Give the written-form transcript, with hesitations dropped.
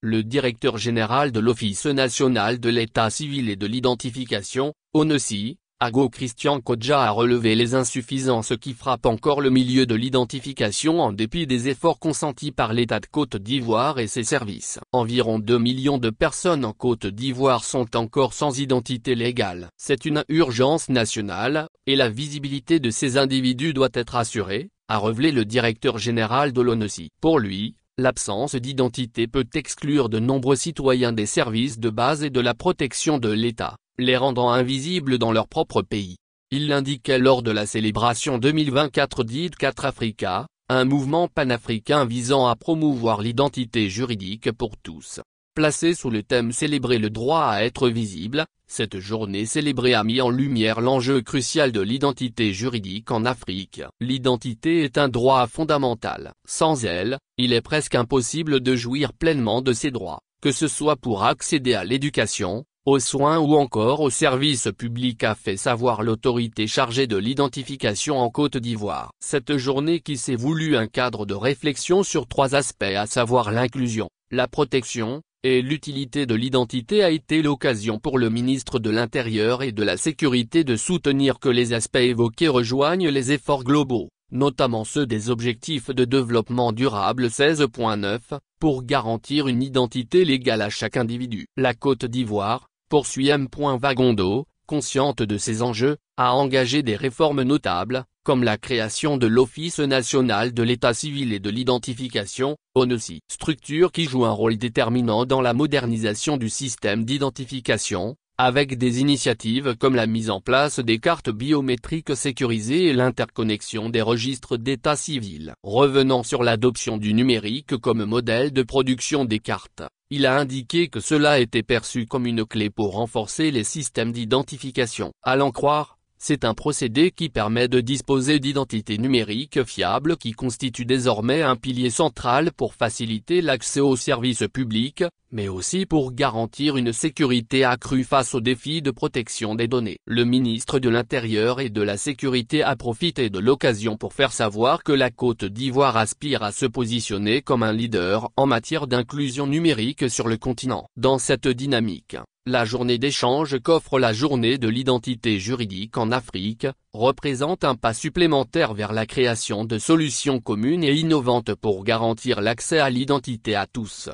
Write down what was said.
Le directeur général de l'Office national de l'état civil et de l'identification, ONECI, Ago Christian Kodja a relevé les insuffisances qui frappent encore le milieu de l'identification en dépit des efforts consentis par l'État de Côte d'Ivoire et ses services. Environ 2 millions de personnes en Côte d'Ivoire sont encore sans identité légale. C'est une urgence nationale, et la visibilité de ces individus doit être assurée, a révélé le directeur général de l'ONECI. Pour lui, l'absence d'identité peut exclure de nombreux citoyens des services de base et de la protection de l'État, les rendant invisibles dans leur propre pays. Il l'indiquait lors de la célébration 2024 d'Eid 4 Africa, un mouvement panafricain visant à promouvoir l'identité juridique pour tous. Placée sous le thème Célébrer le droit à être visible, cette journée célébrée a mis en lumière l'enjeu crucial de l'identité juridique en Afrique. L'identité est un droit fondamental. Sans elle, il est presque impossible de jouir pleinement de ses droits, que ce soit pour accéder à l'éducation, aux soins ou encore aux services publics, a fait savoir l'autorité chargée de l'identification en Côte d'Ivoire. Cette journée qui s'est voulue un cadre de réflexion sur 3 aspects, à savoir l'inclusion, la protection, et l'utilité de l'identité, a été l'occasion pour le ministre de l'Intérieur et de la Sécurité de soutenir que les aspects évoqués rejoignent les efforts globaux, notamment ceux des objectifs de développement durable 16.9, pour garantir une identité légale à chaque individu. La Côte d'Ivoire, poursuit M. Wagondo, consciente de ces enjeux, a engagé des réformes notables, comme la création de l'Office national de l'état civil et de l'identification, ONECI, structure qui joue un rôle déterminant dans la modernisation du système d'identification, avec des initiatives comme la mise en place des cartes biométriques sécurisées et l'interconnexion des registres d'état civil. Revenant sur l'adoption du numérique comme modèle de production des cartes, il a indiqué que cela était perçu comme une clé pour renforcer les systèmes d'identification. À l'en croire, c'est un procédé qui permet de disposer d'identités numériques fiables qui constituent désormais un pilier central pour faciliter l'accès aux services publics, mais aussi pour garantir une sécurité accrue face aux défis de protection des données. Le ministre de l'Intérieur et de la Sécurité a profité de l'occasion pour faire savoir que la Côte d'Ivoire aspire à se positionner comme un leader en matière d'inclusion numérique sur le continent. Dans cette dynamique, la journée d'échange qu'offre la journée de l'identité juridique en Afrique, représente un pas supplémentaire vers la création de solutions communes et innovantes pour garantir l'accès à l'identité à tous.